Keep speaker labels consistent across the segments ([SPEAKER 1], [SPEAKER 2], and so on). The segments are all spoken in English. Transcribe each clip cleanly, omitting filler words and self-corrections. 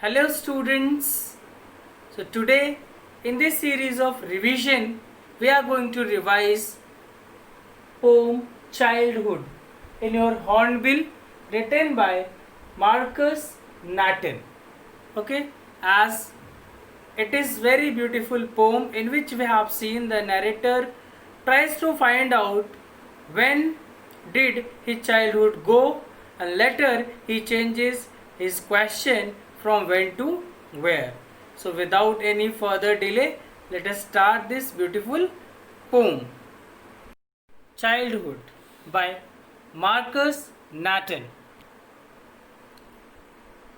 [SPEAKER 1] Hello students. So today in this series of revision we are going to revise poem Childhood in your Hornbill written by Marcus Nathan. Okay, as it is very beautiful poem in which we have seen the narrator tries to find out when did his childhood go, and later he changes his question from when to where. So without any further delay, let us start this beautiful poem. Childhood by Marcus Nathan.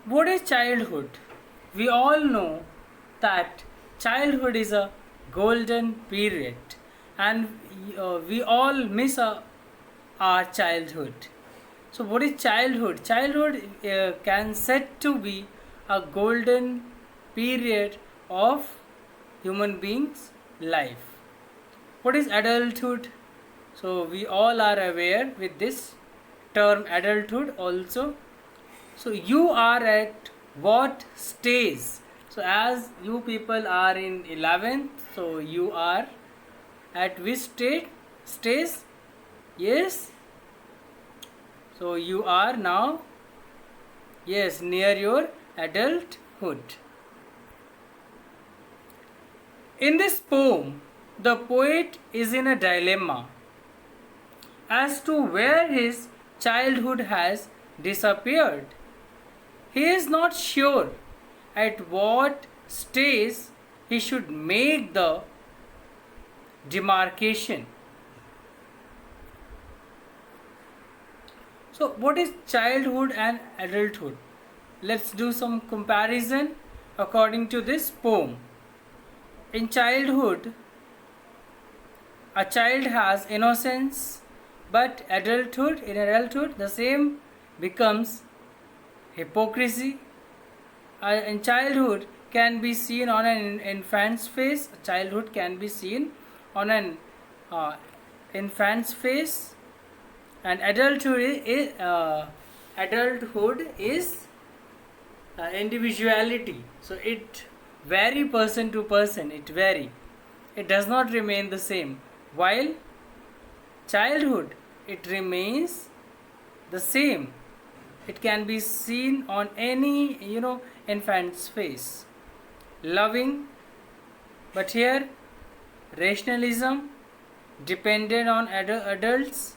[SPEAKER 1] What is childhood? We all know that childhood is a golden period, and we all miss our childhood. So, what is childhood? Childhood can said to be a golden period of human beings' life. What is adulthood? So, we all are aware with this term adulthood also. So you are at what stage? So as you people are in 11th, so you are at which stage? Yes. So you are now, yes, near your adulthood. In this poem, the poet is in a dilemma as to where his childhood has disappeared. He is not sure at what stage he should make the demarcation. So, what is childhood and adulthood? Let's do some comparison according to this poem. In childhood, a child has innocence, but in adulthood, the same becomes hypocrisy. In childhood can be seen on an infant's face. Childhood can be seen on an infant's face, and adulthood is individuality. So it vary person to person. It vary. It does not remain the same. While childhood, it remains the same. It can be seen on any infant's face. Loving, but here rationalism dependent on adults,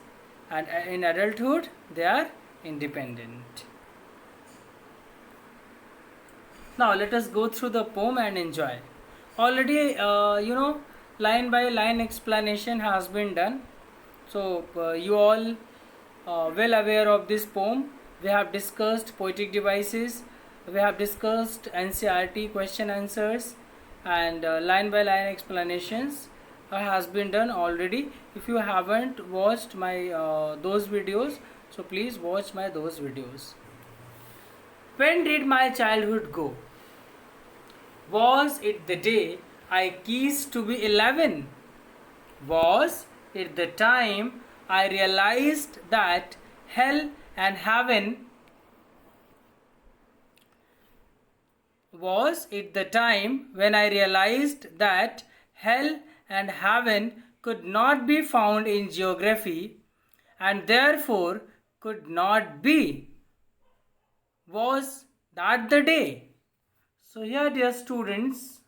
[SPEAKER 1] and in adulthood they are independent. Now let us go through the poem and enjoy. Already line by line explanation has been done, so you all well aware of this poem. We have discussed poetic devices, we have discussed NCERT question answers, and line by line explanations has been done already. If you haven't watched my those videos, so please watch my those videos. When did my childhood go? Was it the day I ceased to be 11? Was it the time I realized that hell and heaven? Was it the time when I realized that hell and heaven could not be found in geography and therefore could not be? Was that the day? So here, dear students,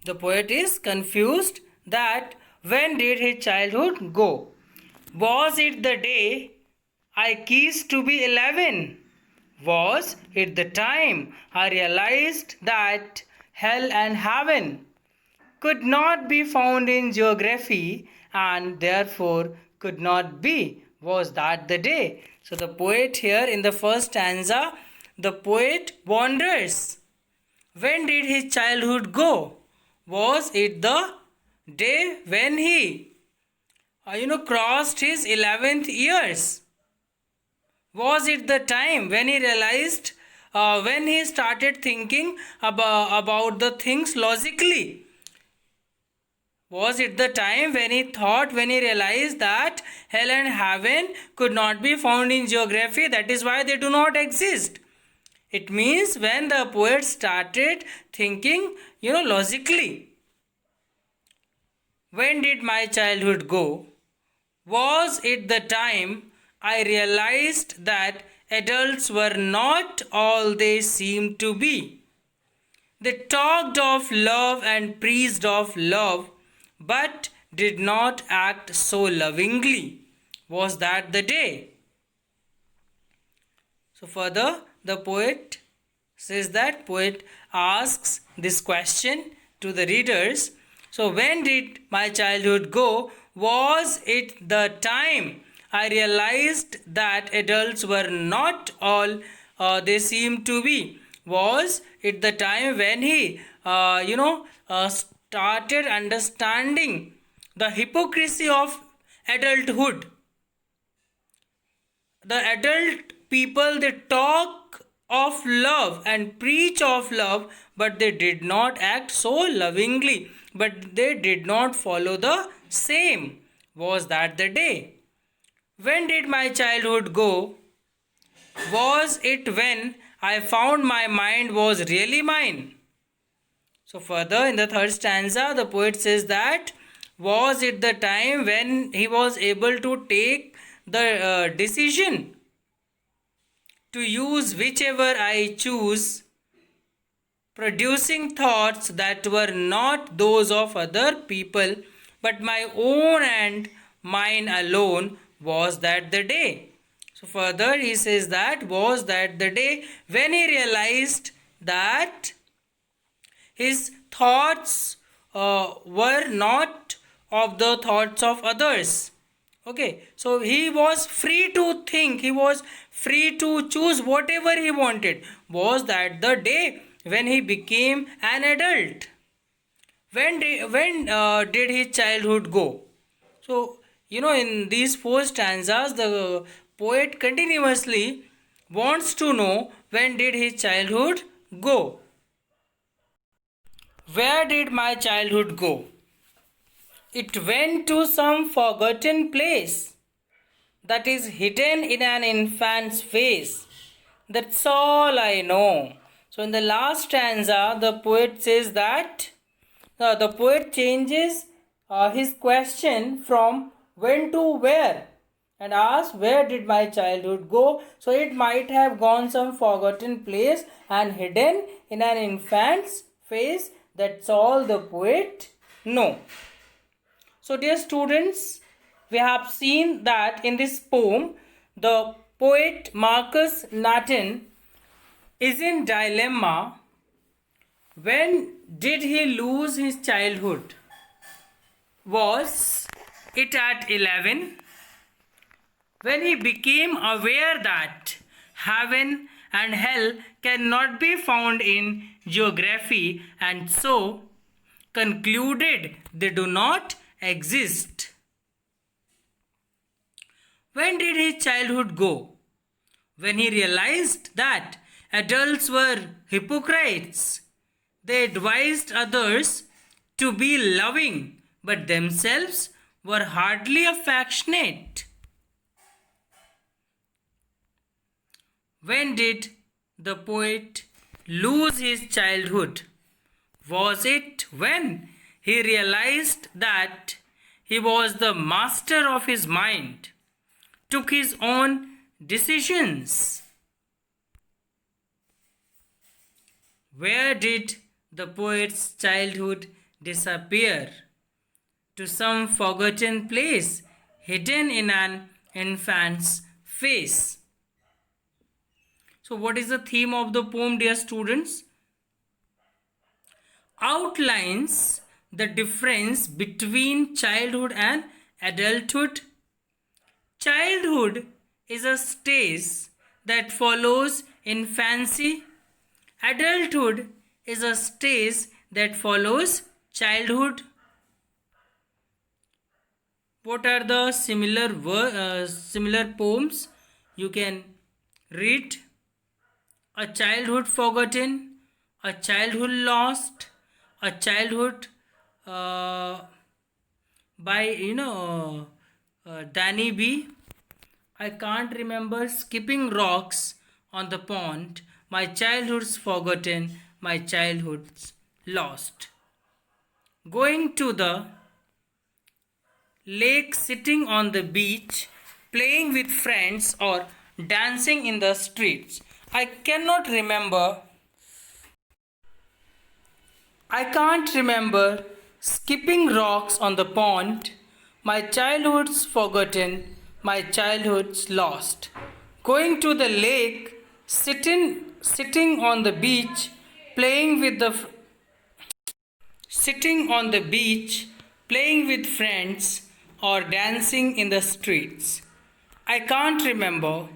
[SPEAKER 1] the poet is confused that when did his childhood go? Was it the day I ceased to be 11? Was it the time I realized that hell and heaven could not be found in geography and therefore could not be? Was that the day? So the poet here in the first stanza, the poet wonders, when did his childhood go? Was it the day when he crossed his 11th years? Was it the time when he realized, when he started thinking about the things logically? Was it the time when he thought, when he realized that hell and heaven could not be found in geography, that is why they do not exist? It means when the poet started thinking, logically. When did my childhood go? Was it the time I realized that adults were not all they seemed to be? They talked of love and preached of love, but did not act so lovingly. Was that the day? So further, the poet says that poet asks this question to the readers. So when did my childhood go? Was it the time I realized that adults were not all they seem to be? Was it the time when he, started understanding the hypocrisy of adulthood? The adult people, they talk of love and preach of love, but they did not act so lovingly, but they did not follow the same. Was that the day? When did my childhood go? Was it when I found my mind was really mine? So further in the third stanza, the poet says that was it the time when he was able to take the decision to use whichever I choose, producing thoughts that were not those of other people, but my own and mine alone? Was that the day? So further he says that was that the day when he realized that his thoughts were not of the thoughts of others. Okay, so he was free to think, he was free to choose whatever he wanted. Was that the day when he became an adult? When did his childhood go? So, in these four stanzas, the poet continuously wants to know when did his childhood go? Where did my childhood go? It went to some forgotten place that is hidden in an infant's face. That's all I know. So, in the last stanza, the poet says that the poet changes his question from when to where and asks, where did my childhood go? So, it might have gone some forgotten place and hidden in an infant's face. That's all the poet knows. So, dear students, we have seen that in this poem, the poet Marcus Nathan is in dilemma. When did he lose his childhood? Was it at 11? When he became aware that heaven and hell cannot be found in geography and so concluded they do not exist. When did his childhood go? When he realized that adults were hypocrites. They advised others to be loving, but themselves were hardly affectionate. When did the poet lose his childhood? Was it when he realized that he was the master of his mind, took his own decisions? Where did the poet's childhood disappear? To some forgotten place hidden in an infant's face. So, what is the theme of the poem, dear students? Outlines the difference between childhood and adulthood. Childhood is a stage that follows infancy. Adulthood is a stage that follows childhood. What are the similar poems you can read? A childhood forgotten, a childhood lost, a childhood by Danny B. I can't remember skipping rocks on the pond, my childhood's forgotten, my childhood's lost. Going to the lake, sitting on the beach, playing with friends, or dancing in the streets. I can't remember skipping rocks on the pond. My childhood's forgotten, my childhood's lost. Going to the lake, sitting on the beach, playing with the sitting on the beach, playing with friends, or dancing in the streets. I can't remember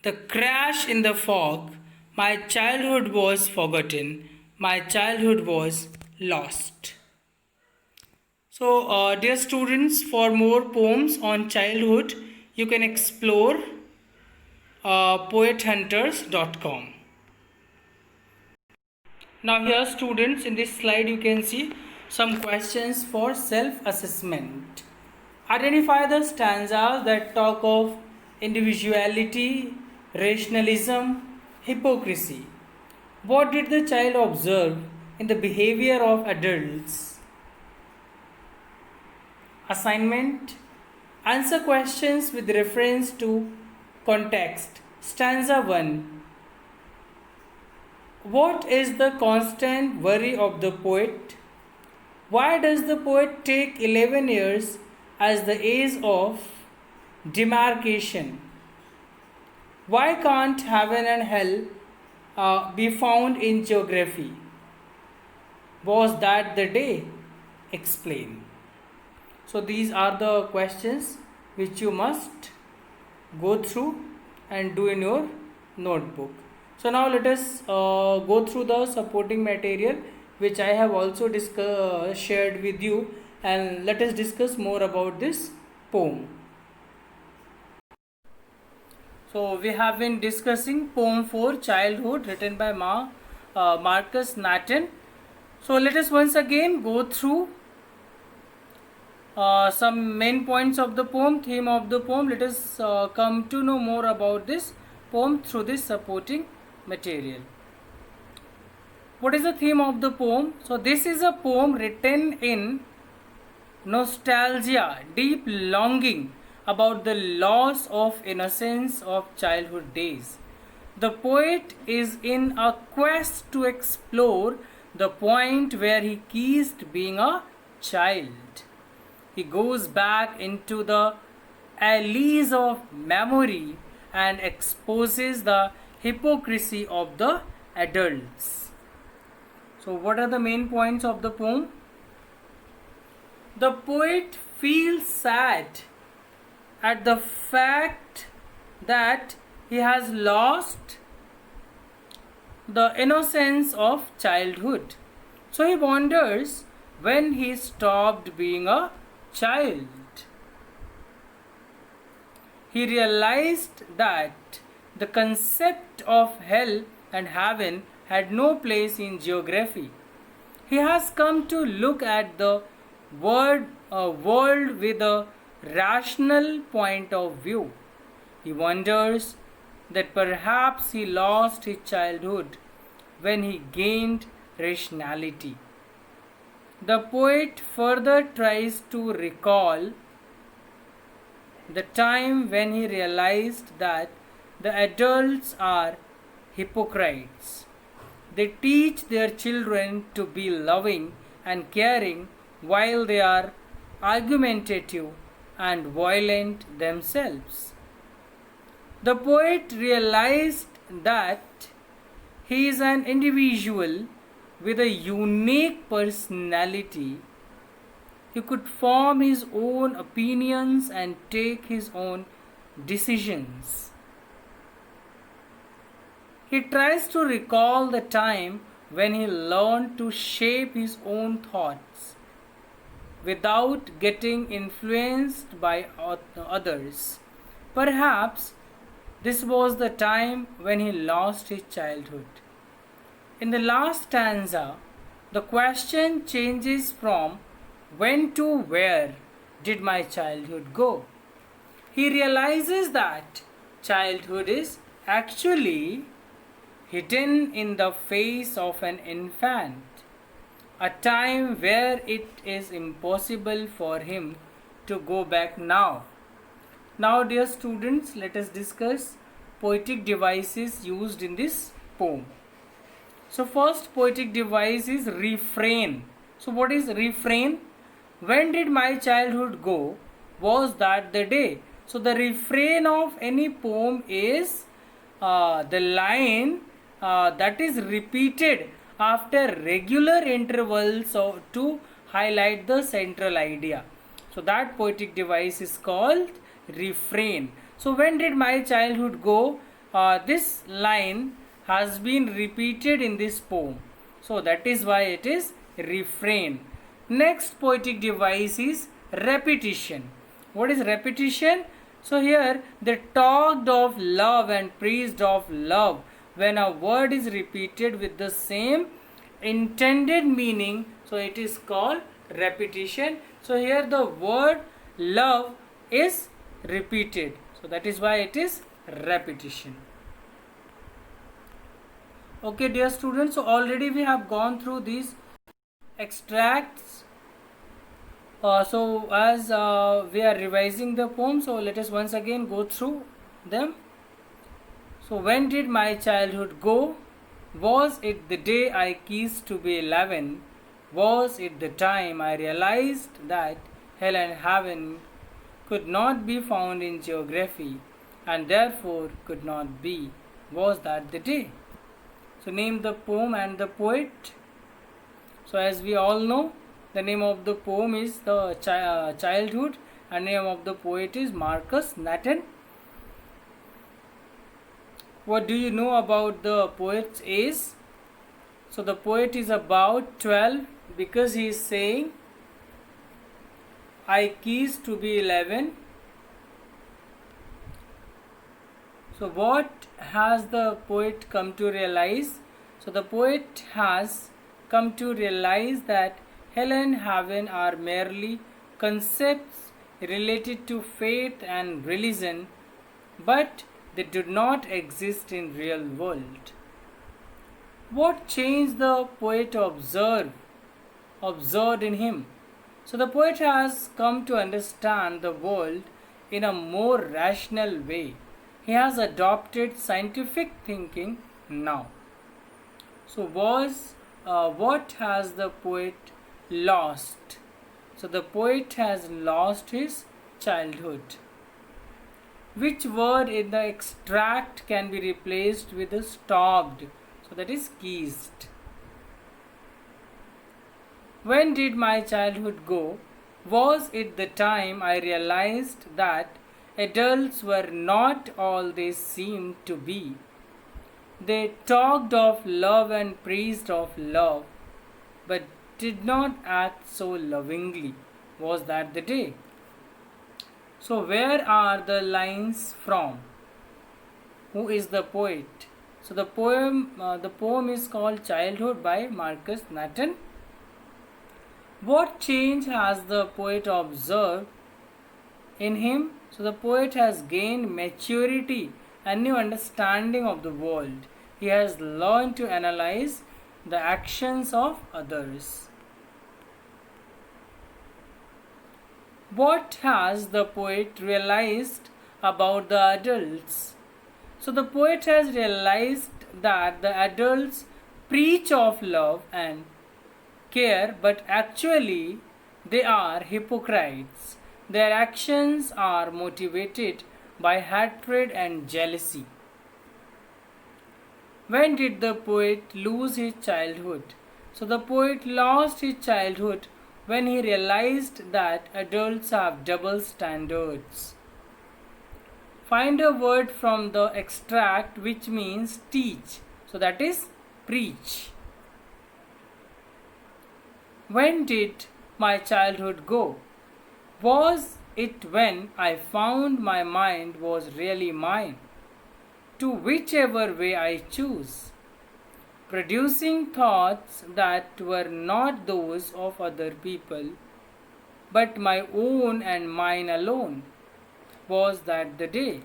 [SPEAKER 1] the crash in the fog. My childhood was forgotten. My childhood was lost. So, dear students, for more poems on childhood, you can explore poethunters.com. Now, here, students, in this slide, you can see some questions for self-assessment. Identify the stanzas that talk of individuality, rationalism, hypocrisy. What did the child observe in the behavior of adults? Assignment. Answer questions with reference to context. Stanza 1. What is the constant worry of the poet? Why does the poet take 11 years as the age of demarcation? Why can't heaven and hell be found in geography? Was that the day? Explain. So these are the questions which you must go through and do in your notebook. So now let us go through the supporting material which I have also shared with you, and let us discuss more about this poem. So we have been discussing poem 4, Childhood, written by Marcus Nathan. So let us once again go through some main points of the poem, theme of the poem. Let us come to know more about this poem through this supporting material. What is the theme of the poem? So this is a poem written in nostalgia, deep longing about the loss of innocence of childhood days. The poet is in a quest to explore the point where he ceased being a child. He goes back into the alleys of memory and exposes the hypocrisy of the adults. So, what are the main points of the poem? The poet feels sad at the fact that he has lost the innocence of childhood. So, he wonders when he stopped being a child. He realized that the concept of hell and heaven had no place in geography. He has come to look at the world with a rational point of view. He wonders that perhaps he lost his childhood when he gained rationality. The poet further tries to recall the time when he realized that the adults are hypocrites. They teach their children to be loving and caring while they are argumentative and violent themselves. The poet realized that he is an individual with a unique personality. He could form his own opinions and take his own decisions. He tries to recall the time when he learned to shape his own thoughts without getting influenced by others. Perhaps this was the time when he lost his childhood. In the last stanza, the question changes from when to where did my childhood go? He realizes that childhood is actually hidden in the face of an infant, a time where it is impossible for him to go back now. Now, dear students, let us discuss poetic devices used in this poem. So, first poetic device is refrain. So, what is refrain? When did my childhood go? Was that the day? So, the refrain of any poem is the line that is repeated after regular intervals to highlight the central idea. So, that poetic device is called refrain. So, when did my childhood go? This line has been repeated in this poem. So, that is why it is refrain. Next poetic device is repetition. What is repetition? So, here they talked of love and praised of love. When a word is repeated with the same intended meaning, so it is called repetition. So, here the word love is repeated. So, that is why it is repetition. Okay, dear students, so already we have gone through these extracts. So as we are revising the poem, so let us once again go through them. So, when did my childhood go? Was it the day I ceased to be 11? Was it the time I realized that hell and heaven could not be found in geography and therefore could not be? Was that the day? So, name the poem and the poet. So, as we all know, the name of the poem is the Childhood, and name of the poet is Marcus Nathan. What do you know about the poet's age? So, the poet is about 12 because he is saying, I ceased to be 11. So, what has the poet come to realize? So, the poet has come to realize that hell and heaven are merely concepts related to faith and religion, but they do not exist in real world. What change the poet observed in him? So the poet has come to understand the world in a more rational way. He has adopted scientific thinking now. So what has the poet lost? So the poet has lost his childhood. Which word in the extract can be replaced with a stopped? So that is ceased. When did my childhood go? Was it the time I realized that adults were not all they seemed to be? They talked of love and praised of love, but did not act so lovingly. Was that the day? So, where are the lines from? Who is the poet? So, the poem is called Childhood by Marcus Nathan. What change has the poet observed in him? So, the poet has gained maturity and new understanding of the world. He has learned to analyze the actions of others. What has the poet realized about the adults? So the poet has realized that the adults preach of love and care, but actually they are hypocrites. Their actions are motivated by hatred and jealousy. When did the poet lose his childhood? So the poet lost his childhood when he realized that adults have double standards. Find a word from the extract which means teach. So that is preach. When did my childhood go? Was it when I found my mind was really mine, to whichever way I choose, producing thoughts that were not those of other people, but my own and mine alone? Was that the day?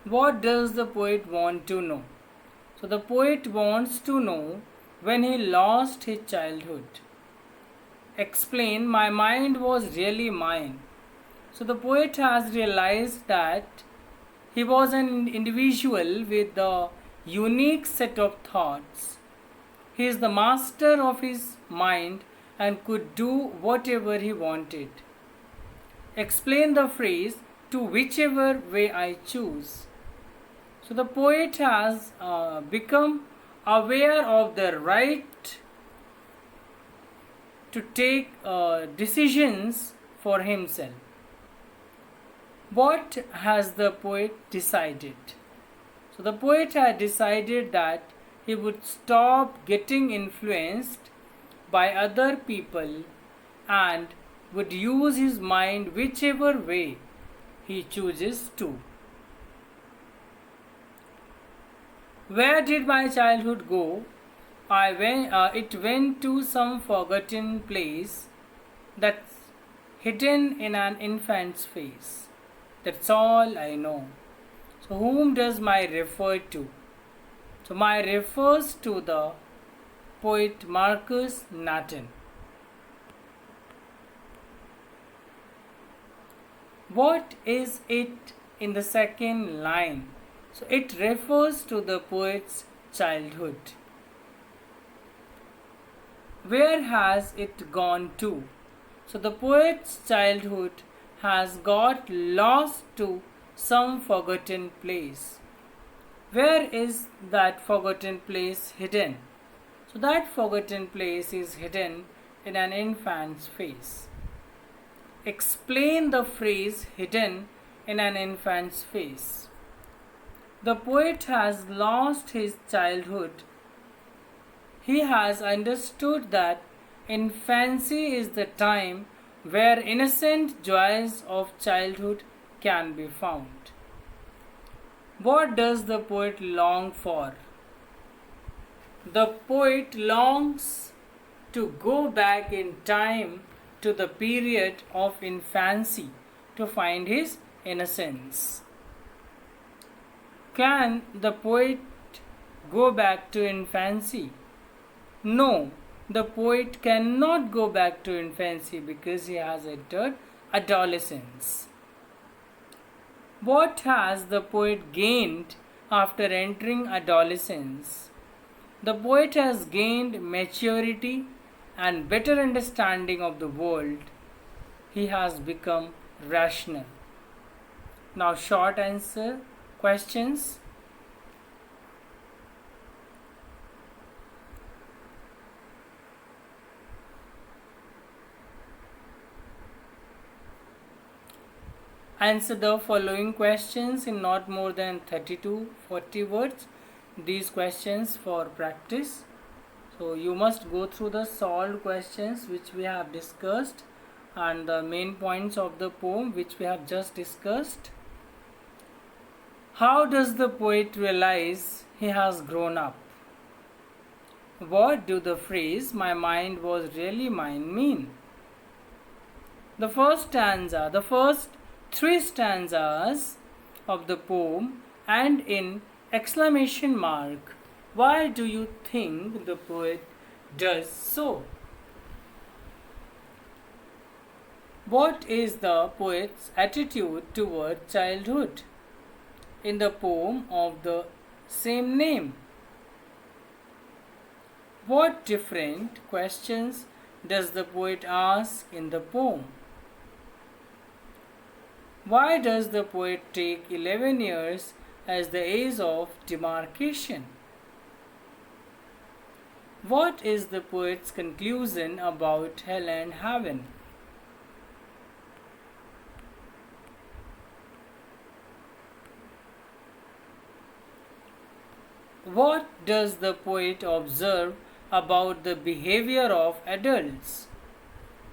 [SPEAKER 1] What does the poet want to know? So the poet wants to know when he lost his childhood. Explain, my mind was really mine. So the poet has realized that he was an individual with a unique set of thoughts. He is the master of his mind and could do whatever he wanted. Explain the phrase to whichever way I choose. So the poet has become aware of the right to take decisions for himself. What has the poet decided? So the poet had decided that he would stop getting influenced by other people and would use his mind whichever way he chooses to. Where did my childhood go? It went to some forgotten place that's hidden in an infant's face. That's all I know. So whom does my refer to? So my refers to the poet Marcus Nathan. What is it in the second line? So it refers to the poet's childhood. Where has it gone to? So the poet's childhood has got lost to some forgotten place. Where is that forgotten place hidden? So that forgotten place is hidden in an infant's face. Explain the phrase hidden in an infant's face. The poet has lost his childhood. He has understood that infancy is the time where innocent joys of childhood can be found. What does the poet long for? The poet longs to go back in time to the period of infancy to find his innocence. Can the poet go back to infancy? No, the poet cannot go back to infancy because he has entered adolescence. What has the poet gained after entering adolescence? The poet has gained maturity and better understanding of the world. He has become rational. Now, short answer questions. Answer the following questions in not more than 30 to 40 words. These questions for practice. So you must go through the solved questions which we have discussed and the main points of the poem which we have just discussed. How does the poet realize he has grown up? What do the phrase "my mind was really mine" mean? The first three stanzas of the poem and in exclamation mark. Why do you think the poet does so? What is the poet's attitude toward childhood? In the poem of the same name. What different questions does the poet ask in the poem? Why does the poet take 11 years as the age of demarcation? What is the poet's conclusion about hell and heaven? What does the poet observe about the behavior of adults?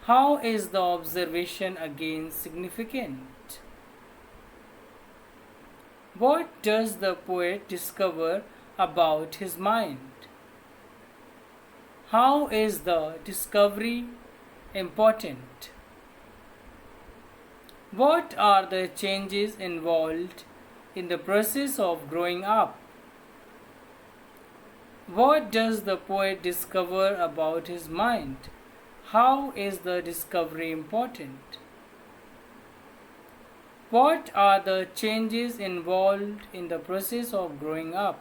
[SPEAKER 1] How is the observation again significant? What does the poet discover about his mind? How is the discovery important? What are the changes involved in the process of growing up. What does the poet discover about his mind? How is the discovery important? What are the changes involved in the process of growing up?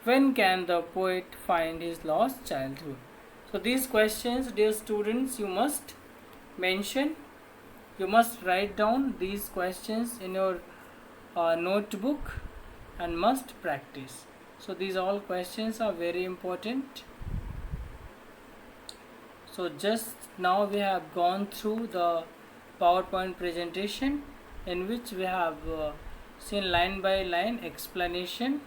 [SPEAKER 1] When can the poet find his lost childhood? So these questions, dear students, you must mention. You must write down these questions in your notebook and must practice. So these all questions are very important. So just now we have gone through the PowerPoint presentation in which we have seen line by line explanation,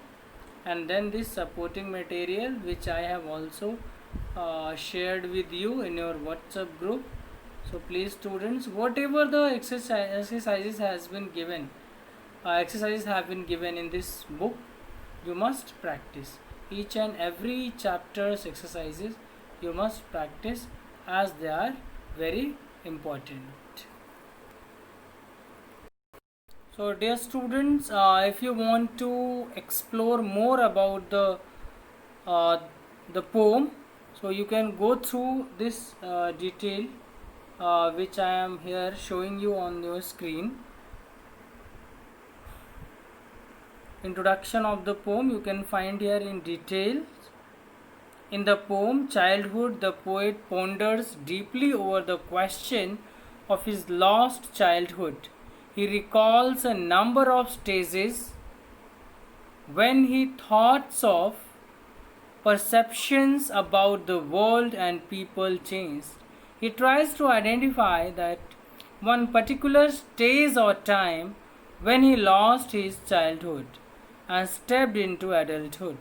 [SPEAKER 1] and then this supporting material which I have also shared with you in your WhatsApp group. So please students, whatever the exercises has been given, exercises have been given in this book, you must practice. Each and every chapter's exercises you must practice, as they are very important. So dear students, if you want to explore more about the poem, so you can go through this detail which I am here showing you on your screen. Introduction of the poem you can find here in detail. In the poem Childhood, the poet ponders deeply over the question of his lost childhood. He recalls a number of stages when his thoughts of perceptions about the world and people changed. He tries to identify that one particular stage or time when he lost his childhood and stepped into adulthood.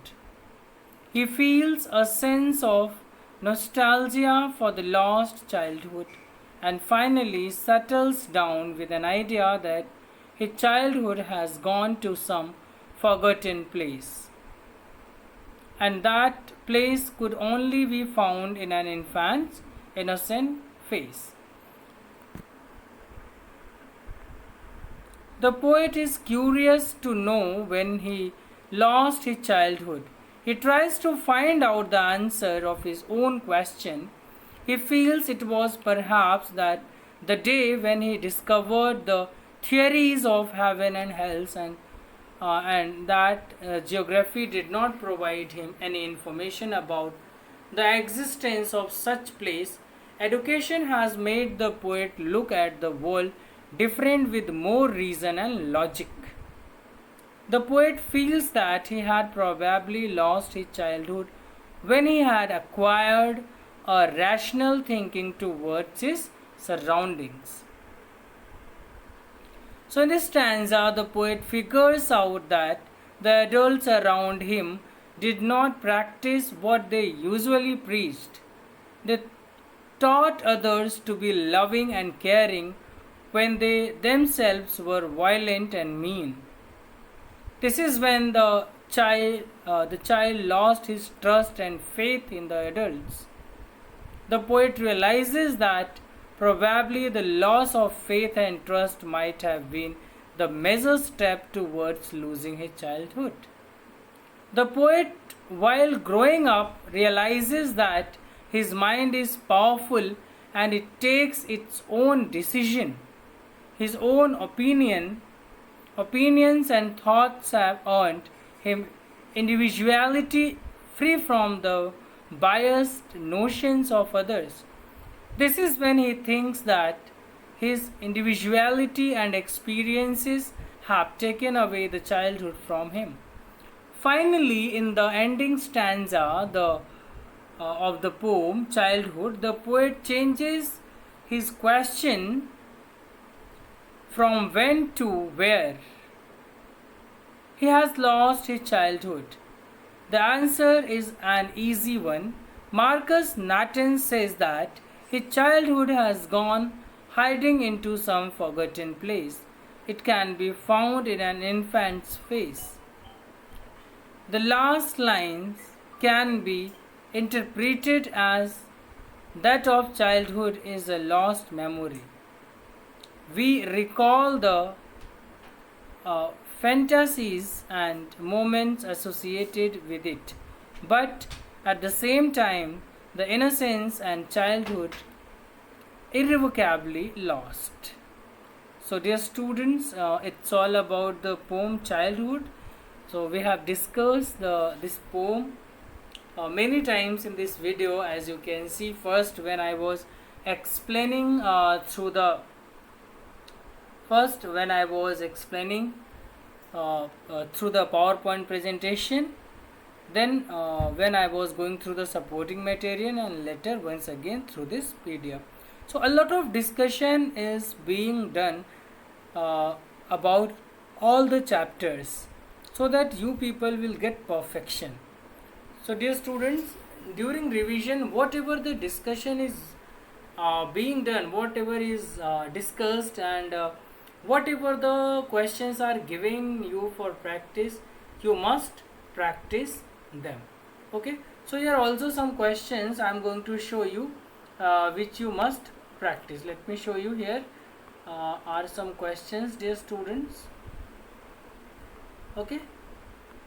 [SPEAKER 1] He feels a sense of nostalgia for the lost childhood and finally settles down with an idea that his childhood has gone to some forgotten place, and that place could only be found in an infant's innocent face. The poet is curious to know when he lost his childhood. He tries to find out the answer of his own question. He feels it was perhaps that the day when he discovered the theories of heaven and hell, and that geography did not provide him any information about the existence of such place. Education has made the poet look at the world different with more reason and logic. The poet feels that he had probably lost his childhood when he had acquired a rational thinking towards his surroundings. So in this stanza, the poet figures out that the adults around him did not practice what they usually preached. They taught others to be loving and caring when they themselves were violent and mean. This is when the child lost his trust and faith in the adults. The poet realizes that probably the loss of faith and trust might have been the major step towards losing his childhood. The poet, while growing up, realizes that his mind is powerful and it takes its own decision. His own opinions and thoughts have earned him individuality free from the biased notions of others. This is when he thinks that his individuality and experiences have taken away the childhood from him. Finally, in the ending stanza of the poem Childhood, the poet changes his question from when to where. He has lost his childhood. The answer is an easy one. Marcus Nathan says that his childhood has gone hiding into some forgotten place. It can be found in an infant's face. The last lines can be interpreted as that of childhood is a lost memory. We recall the fantasies and moments associated with it, but at the same time, the innocence and childhood irrevocably lost. So, dear students, it's all about the poem Childhood. So, we have discussed this poem many times in this video. As you can see, first when I was explaining through the PowerPoint presentation, then when I was going through the supporting material, and later once again through this PDF. So a lot of discussion is being done about all the chapters, so that you people will get perfection. So dear students, during revision, whatever the discussion is being done, whatever is discussed, and whatever the questions are giving you for practice, you must practice them. Okay, so here also some questions I am going to show you, which you must practice. Let me show you here. Are some questions, dear students, okay,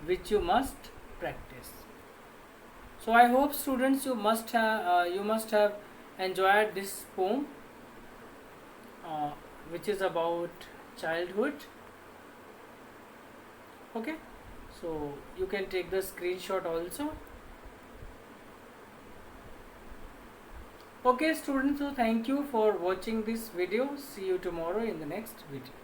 [SPEAKER 1] which you must practice. So I hope students you must have enjoyed this poem, which is about childhood. Okay, so you can take the screenshot also. Okay students, so thank you for watching this video. See you tomorrow in the next video.